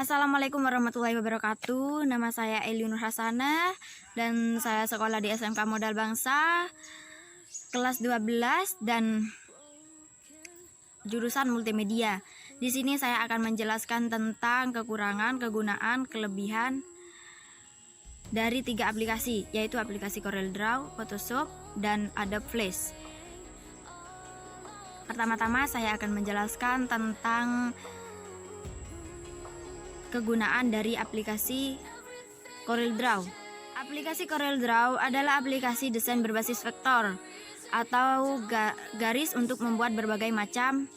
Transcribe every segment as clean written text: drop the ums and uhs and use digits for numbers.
Assalamualaikum warahmatullahi wabarakatuh. Nama saya Eli Nur Hasanah dan saya sekolah di SMK Modal Bangsa kelas 12 dan jurusan multimedia. Di sini saya akan menjelaskan tentang kekurangan, kegunaan, kelebihan dari 3 aplikasi, yaitu aplikasi CorelDRAW, Photoshop, dan Adobe Flash. Pertama-tama saya akan menjelaskan tentang kegunaan dari aplikasi CorelDRAW. Aplikasi CorelDRAW adalah aplikasi desain berbasis vektor atau garis untuk membuat berbagai macam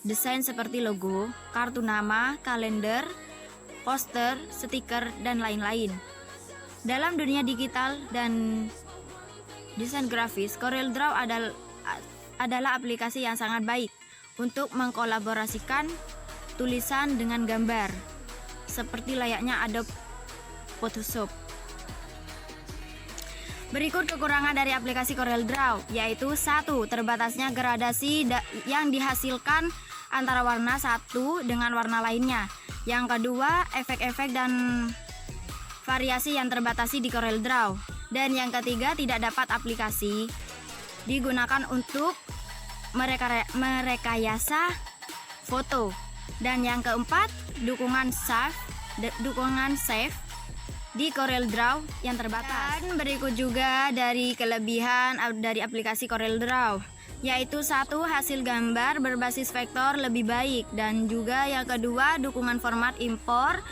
desain seperti logo, kartu nama, kalender, poster, stiker, dan lain-lain. Dalam dunia digital dan desain grafis, CorelDRAW adalah aplikasi yang sangat baik untuk mengkolaborasikan tulisan dengan gambar seperti layaknya Adobe Photoshop. Berikut kekurangan dari aplikasi CorelDRAW, yaitu 1. Terbatasnya gradasi yang dihasilkan antara warna satu dengan warna lainnya. Yang kedua, efek-efek dan variasi yang terbatasi di CorelDRAW. Dan yang ketiga, tidak dapat aplikasi digunakan untuk merekayasa foto. Dan yang keempat, dukungan save di CorelDRAW yang terbatas. Dan berikut juga dari kelebihan dari aplikasi CorelDRAW, yaitu 1. Hasil gambar berbasis vektor lebih baik, dan juga yang kedua, dukungan format impor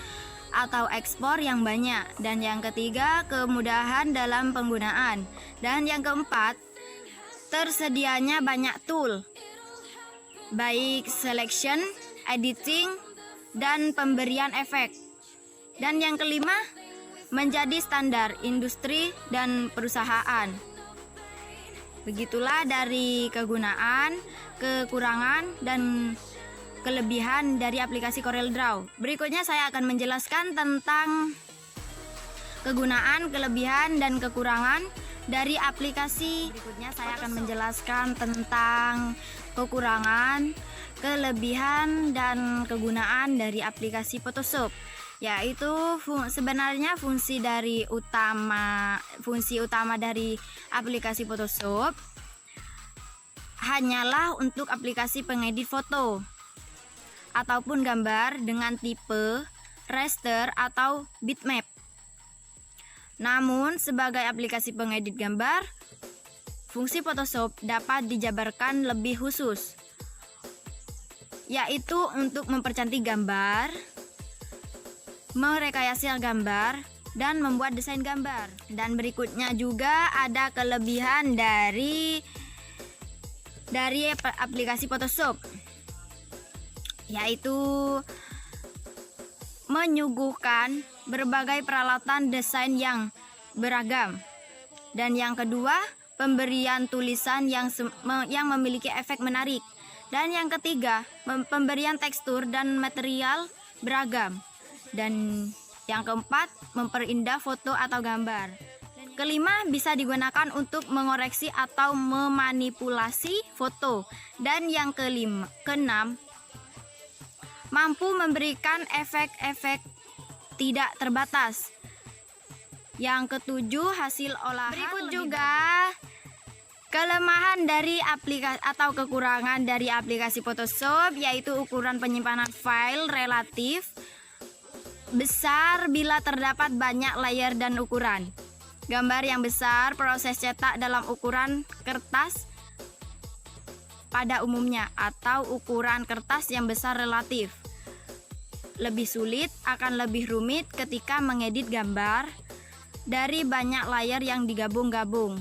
atau ekspor yang banyak, dan yang ketiga, kemudahan dalam penggunaan, dan yang keempat, tersedianya banyak tool baik selection, editing, dan pemberian efek. Dan yang kelima, menjadi standar industri dan perusahaan. Begitulah dari kegunaan, kekurangan, dan kelebihan dari aplikasi CorelDRAW. Berikutnya saya akan menjelaskan tentang kegunaan, kelebihan, dan kekurangan dari aplikasi. Berikutnya saya akan menjelaskan tentang kekurangan, kelebihan, dan kegunaan dari aplikasi Photoshop, yaitu sebenarnya fungsi utama dari aplikasi Photoshop hanyalah untuk aplikasi pengedit foto ataupun gambar dengan tipe raster atau bitmap. Namun sebagai aplikasi pengedit gambar, fungsi Photoshop dapat dijabarkan lebih khusus, yaitu untuk mempercantik gambar, merekayasa gambar, dan membuat desain gambar. Dan berikutnya juga ada kelebihan dari aplikasi Photoshop, yaitu menyuguhkan berbagai peralatan desain yang beragam. Dan yang kedua, pemberian tulisan yang memiliki efek menarik. Dan yang ketiga, pemberian tekstur dan material beragam. Dan yang keempat, memperindah foto atau gambar. Kelima, bisa digunakan untuk mengoreksi atau memanipulasi foto. Dan yang keenam, mampu memberikan efek-efek tidak terbatas. Yang ketujuh, hasil olahan. Berikut juga kelemahan dari aplikasi atau kekurangan dari aplikasi Photoshop, yaitu ukuran penyimpanan file relatif besar bila terdapat banyak layer dan ukuran. Gambar yang besar, proses cetak dalam ukuran kertas pada umumnya, atau ukuran kertas yang besar relatif lebih sulit, akan lebih rumit ketika mengedit gambar dari banyak layar yang digabung-gabung.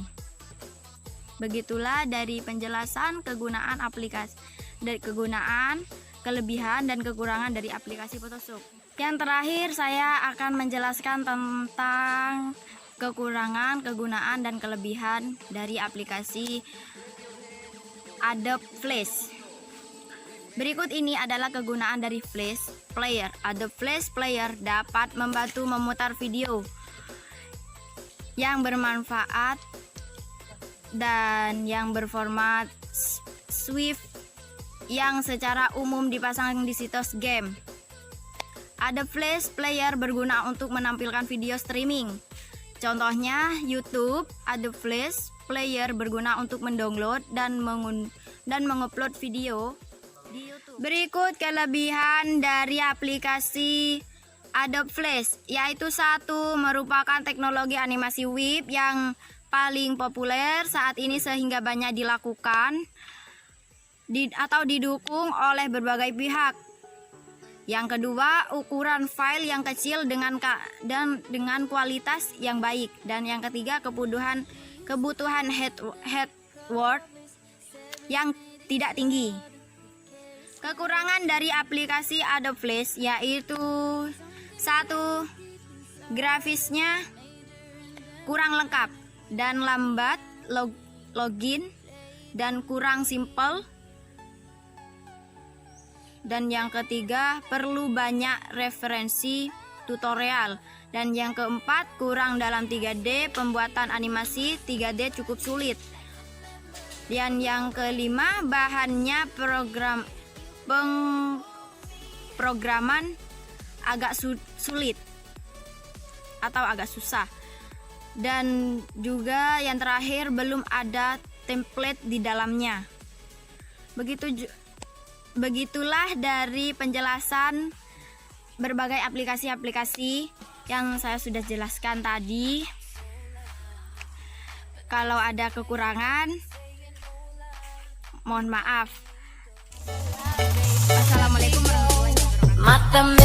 Begitulah dari penjelasan kegunaan aplikasi, dari kegunaan, kelebihan, dan kekurangan dari aplikasi Photoshop. Yang terakhir, saya akan menjelaskan tentang kekurangan, kegunaan, dan kelebihan dari aplikasi Adobe Flash. Berikut ini adalah kegunaan dari Flash Player. Adobe Flash Player dapat membantu memutar video yang bermanfaat dan yang berformat SWF yang secara umum dipasang di situs game. Adobe Flash Player berguna untuk menampilkan video streaming. Contohnya YouTube. Adobe Flash Player berguna untuk mendownload dan mengupload video di YouTube. Berikut kelebihan dari aplikasi Adobe Flash, yaitu 1. Merupakan teknologi animasi web yang paling populer saat ini sehingga banyak dilakukan atau didukung oleh berbagai pihak. Yang kedua, ukuran file yang kecil dengan kualitas yang baik. Dan yang ketiga, kebutuhan hardware yang tidak tinggi. Kekurangan dari aplikasi Adobe Flash yaitu 1. Grafisnya kurang lengkap dan lambat login dan kurang simpel. Dan yang ketiga, perlu banyak referensi tutorial. Dan yang keempat, kurang dalam 3D, pembuatan animasi 3D cukup sulit. Dan yang kelima, bahannya programan agak sulit atau agak susah. Dan juga yang terakhir, belum ada template di dalamnya. Begitulah dari penjelasan berbagai aplikasi-aplikasi yang saya sudah jelaskan tadi. Kalau ada kekurangan, mohon maaf. Assalamualaikum warahmatullahi wabarakatuh.